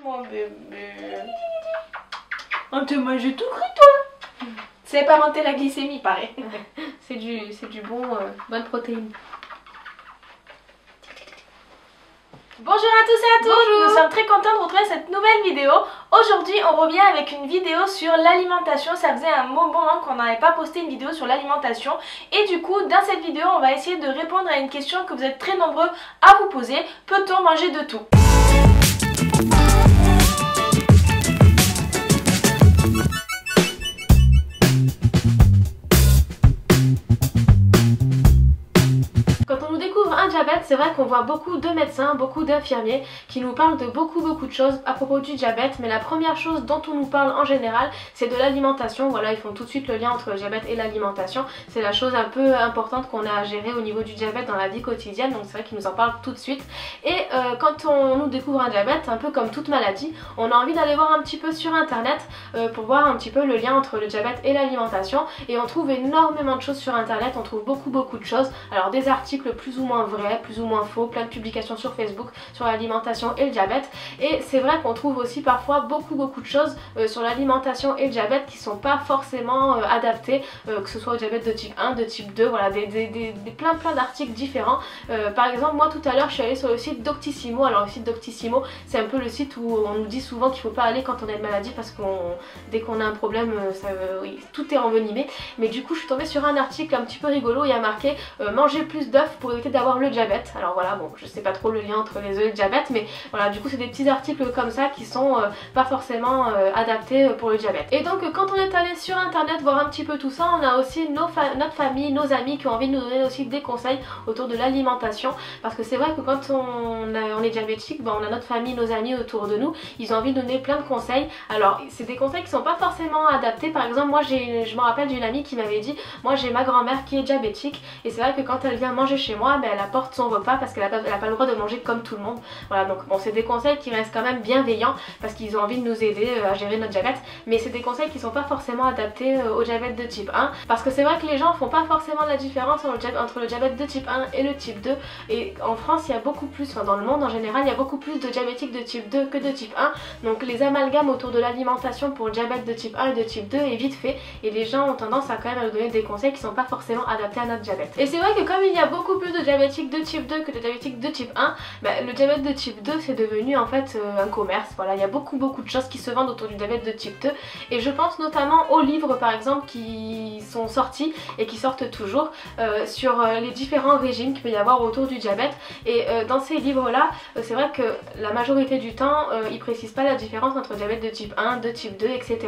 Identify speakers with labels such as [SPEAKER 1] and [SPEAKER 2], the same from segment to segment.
[SPEAKER 1] Mon bébé. On te mange tout cru toi. C'est pas monter la glycémie pareil. C'est du bon, bonne protéine. Bonjour à tous et à toutes. Bonjour. Nous sommes très contents de retrouver cette nouvelle vidéo. Aujourd'hui on revient avec une vidéo sur l'alimentation. Ça faisait un moment qu'on n'avait pas posté une vidéo sur l'alimentation. Et du coup dans cette vidéo on va essayer de répondre à une question que vous êtes très nombreux à vous poser. Peut-on manger de tout ? Diabète, c'est vrai qu'on voit beaucoup de médecins, beaucoup d'infirmiers qui nous parlent de beaucoup de choses à propos du diabète, mais la première chose dont on nous parle en général c'est de l'alimentation. Voilà, ils font tout de suite le lien entre le diabète et l'alimentation. C'est la chose un peu importante qu'on a à gérer au niveau du diabète dans la vie quotidienne, donc c'est vrai qu'ils nous en parlent tout de suite. Et quand on nous découvre un diabète, un peu comme toute maladie, on a envie d'aller voir un petit peu sur internet pour voir un petit peu le lien entre le diabète et l'alimentation, et on trouve énormément de choses sur internet, on trouve beaucoup de choses. Alors des articles plus ou moins vrais, plus ou moins faux, plein de publications sur Facebook sur l'alimentation et le diabète, et c'est vrai qu'on trouve aussi parfois beaucoup de choses sur l'alimentation et le diabète qui sont pas forcément adaptées, que ce soit au diabète de type 1, de type 2, voilà, plein d'articles différents. Par exemple moi tout à l'heure je suis allée sur le site Doctissimo. Alors le site Doctissimo c'est un peu le site où on nous dit souvent qu'il faut pas aller quand on a une maladie parce que dès qu'on a un problème oui, tout est envenimé, mais du coup je suis tombée sur un article un petit peu rigolo. Il y a marqué manger plus d'œufs pour éviter d'avoir le diabète. Alors voilà, bon je sais pas trop le lien entre les œufs et le diabète, mais voilà, du coup c'est des petits articles comme ça qui sont pas forcément adaptés pour le diabète. Et donc quand on est allé sur internet voir un petit peu tout ça, on a aussi notre famille, nos amis qui ont envie de nous donner aussi des conseils autour de l'alimentation, parce que c'est vrai que quand on est diabétique, ben, on a notre famille, nos amis autour de nous, ils ont envie de donner plein de conseils. Alors c'est des conseils qui sont pas forcément adaptés. Par exemple moi je me rappelle d'une amie qui m'avait dit, moi j'ai ma grand-mère qui est diabétique et c'est vrai que quand elle vient manger chez moi, ben, elle apporte son repas parce qu'elle n'a pas le droit de manger comme tout le monde. Voilà, donc bon c'est des conseils qui restent quand même bienveillants parce qu'ils ont envie de nous aider à gérer notre diabète, mais c'est des conseils qui sont pas forcément adaptés au diabète de type 1, parce que c'est vrai que les gens font pas forcément la différence entre le diabète de type 1 et le type 2, et en France il y a beaucoup plus, enfin dans le monde en général il y a beaucoup plus de diabétiques de type 2 que de type 1, donc les amalgames autour de l'alimentation pour le diabète de type 1 et de type 2 est vite fait, et les gens ont tendance à quand même nous donner des conseils qui sont pas forcément adaptés à notre diabète. Et c'est vrai que comme il y a beaucoup plus de diabétiques de type 2 que de diabétiques de type 1, bah, le diabète de type 2 c'est devenu en fait un commerce. Voilà, il y a beaucoup de choses qui se vendent autour du diabète de type 2, et je pense notamment aux livres par exemple qui sont sortis et qui sortent toujours sur les différents régimes qu'il peut y avoir autour du diabète, et dans ces livres là c'est vrai que la majorité du temps ils précisent pas la différence entre diabète de type 1, de type 2, etc.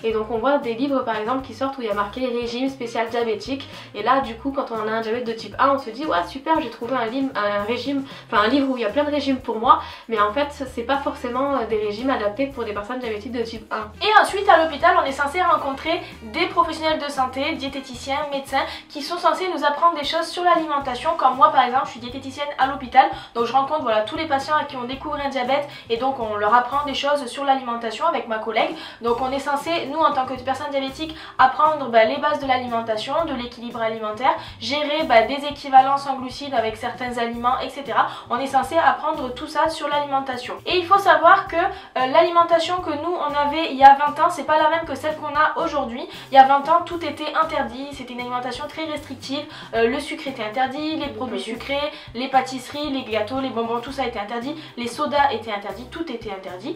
[SPEAKER 1] Et donc on voit des livres par exemple qui sortent où il y a marqué régime spécial diabétique, et là du coup quand on a un diabète de type 1 on se dit ouais super, j'ai trouvé un livre où il y a plein de régimes pour moi, mais en fait c'est pas forcément des régimes adaptés pour des personnes diabétiques de type 1. Et ensuite à l'hôpital on est censé rencontrer des professionnels de santé, diététiciens, médecins, qui sont censés nous apprendre des choses sur l'alimentation. Comme moi par exemple je suis diététicienne à l'hôpital, donc je rencontre voilà tous les patients à qui on découvre un diabète, et donc on leur apprend des choses sur l'alimentation avec ma collègue. Donc on est censé, nous en tant que personne diabétique, apprendre les bases de l'alimentation, de l'équilibre alimentaire, gérer des équivalences en glucides avec certains aliments, etc. On est censé apprendre tout ça sur l'alimentation. Et il faut savoir que l'alimentation que nous on avait il y a 20 ans c'est pas la même que celle qu'on a aujourd'hui. Il y a 20 ans tout était interdit, c'était une alimentation très restrictive, le sucre était interdit, les produits sucrés, les pâtisseries, les gâteaux, les bonbons, tout ça était interdit, les sodas étaient interdits, tout était interdit.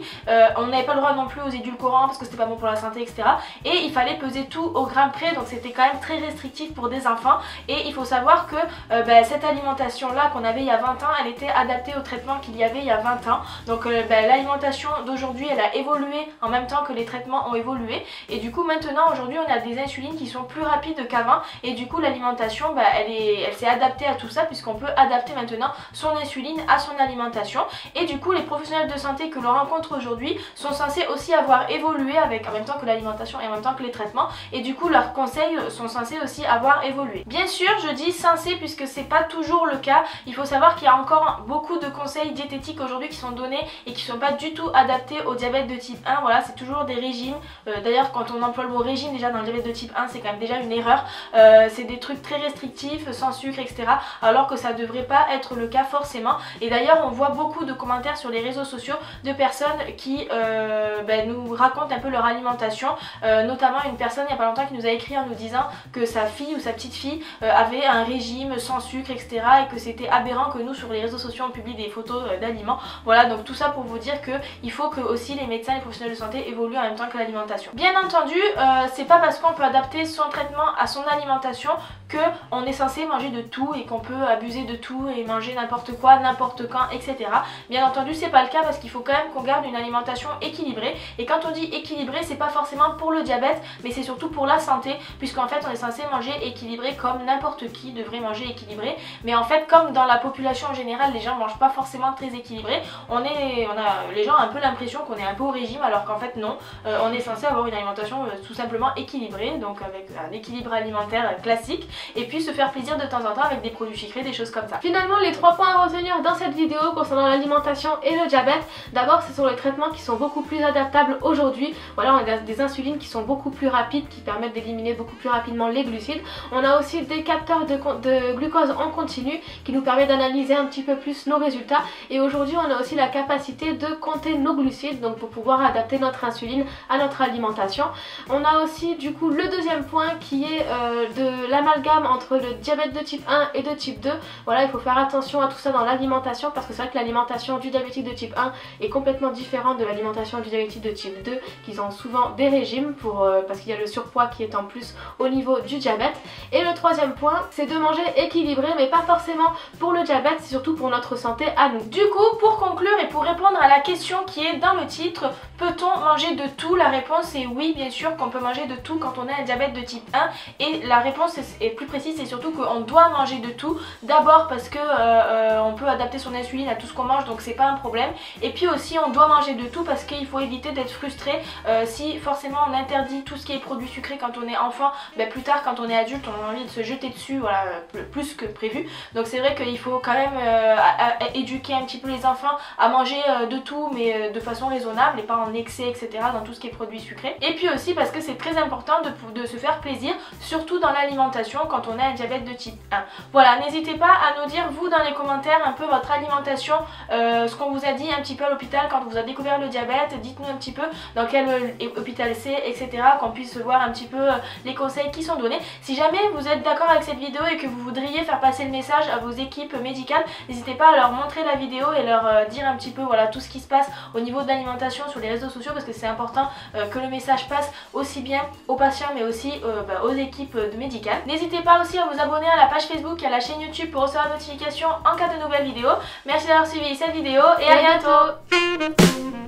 [SPEAKER 1] On n'avait pas le droit non plus aux édulcorants parce que c'était pas bon pour la santé, etc. Et il fallait peser tout au gramme près, donc c'était quand même très restrictif pour des enfants. Et il faut savoir que cette alimentation là qu'on avait il y a 20 ans, elle était adaptée au traitement qu'il y avait il y a 20 ans. Donc l'alimentation d'aujourd'hui elle a évolué en même temps que les traitements ont évolué, et du coup maintenant aujourd'hui on a des insulines qui sont plus rapides qu'avant, et du coup l'alimentation elle s'est adaptée à tout ça, puisqu'on peut adapter maintenant son insuline à son alimentation. Et du coup les professionnels de santé que l'on rencontre aujourd'hui sont censés aussi avoir évolué avec, en même temps que l'alimentation et en même temps que les traitements, et du coup leurs conseils sont censés aussi avoir évolué. Bien sûr je dis censé puisque c'est pas toujours le cas,
[SPEAKER 2] Il faut savoir qu'il y a encore beaucoup de conseils diététiques aujourd'hui qui sont donnés et qui ne sont pas du tout adaptés au diabète de type 1. Voilà, c'est toujours des régimes. D'ailleurs, quand on emploie le mot régime déjà dans le diabète de type 1, c'est quand même déjà une erreur. C'est des trucs très restrictifs, sans sucre, etc. Alors que ça devrait pas être le cas forcément. Et d'ailleurs, on voit beaucoup de commentaires sur les réseaux sociaux de personnes qui nous racontent un peu leur alimentation. Notamment une personne il n'y a pas longtemps qui nous a écrit en nous disant que sa fille ou sa petite fille avait un régime sans sucre, etc. et que c'était aberrant que nous sur les réseaux sociaux on publie des photos d'aliments. Voilà, donc tout ça pour vous dire que il faut que aussi les médecins et les professionnels de santé évoluent en même temps que l'alimentation. Bien entendu, c'est pas parce qu'on peut adapter son traitement à son alimentation que on est censé manger de tout et qu'on peut abuser de tout et manger n'importe quoi, n'importe quand, etc. Bien entendu, c'est pas le cas parce qu'il faut quand même qu'on garde une alimentation équilibrée. Et quand on dit équilibré, c'est pas forcément pour le diabète, mais c'est surtout pour la santé, puisqu'en fait on est censé manger équilibré comme n'importe qui devrait manger équilibré. Mais en fait, comme dans la population en général, les gens mangent pas forcément très équilibré, les gens ont un peu l'impression qu'on est un peu au régime, alors qu'en fait non, on est censé avoir une alimentation tout simplement équilibrée, donc avec un équilibre alimentaire classique, et puis se faire plaisir de temps en temps avec des produits sucrés, des choses comme ça.
[SPEAKER 1] Finalement, les 3 points à retenir dans cette vidéo concernant l'alimentation et le diabète, d'abord ce sont les traitements qui sont beaucoup plus adaptables aujourd'hui. Voilà, on a des insulines qui sont beaucoup plus rapides, qui permettent d'éliminer beaucoup plus rapidement les glucides. On a aussi des capteurs de glucose en continu qui nous permet d'analyser un petit peu plus nos résultats, et aujourd'hui on a aussi la capacité de compter nos glucides, donc pour pouvoir adapter notre insuline à notre alimentation. On a aussi du coup le deuxième point qui est de l'amalgame entre le diabète de type 1 et de type 2. Voilà, il faut faire attention à tout ça dans l'alimentation, parce que c'est vrai que l'alimentation du diabétique de type 1 est complètement différente de l'alimentation du diabétique de type 2, qui ont souvent des régimes parce qu'il y a le surpoids qui est en plus au niveau du diabète. Et le troisième point, c'est de manger équilibré, mais pas forcément pour le diabète, c'est surtout pour notre santé à nous.
[SPEAKER 2] Du coup, pour conclure et pour répondre à la question qui est dans le titre, peut-on manger de tout? La réponse est oui, bien sûr qu'on peut manger de tout quand on a un diabète de type 1, et la réponse est plus précise, c'est surtout qu'on doit manger de tout. D'abord parce que on peut adapter son insuline à tout ce qu'on mange, donc c'est pas un problème. Et puis aussi on doit manger de tout parce qu'il faut éviter d'être frustré si forcément on interdit tout ce qui est produits sucrés quand on est enfant, plus tard quand on est adulte on a envie de se jeter dessus, voilà, plus que prévu. Donc c'est vrai qu'il faut quand même éduquer un petit peu les enfants à manger de tout, mais de façon raisonnable et pas en excès, etc. dans tout ce qui est produits sucrés. Et puis aussi parce que c'est très important de se faire plaisir, surtout dans l'alimentation quand on a un diabète de type 1. Voilà, n'hésitez pas à nous dire vous dans les commentaires un peu votre alimentation, ce qu'on vous a dit un petit peu à l'hôpital quand vous avez découvert le diabète. Dites-nous un petit peu dans quel hôpital c'est, etc. qu'on puisse voir un petit peu les conseils qui sont donnés. Si jamais vous êtes d'accord avec cette vidéo et que vous voudriez faire passer le message à vos équipes médicales, n'hésitez pas à leur montrer la vidéo et leur dire un petit peu voilà tout ce qui se passe au niveau de l'alimentation sur les réseaux sociaux, parce que c'est important que le message passe aussi bien aux patients mais aussi aux équipes médicales. N'hésitez pas aussi à vous abonner à la page Facebook et à la chaîne YouTube pour recevoir la notification en cas de nouvelles vidéos. Merci d'avoir suivi cette vidéo et à bientôt.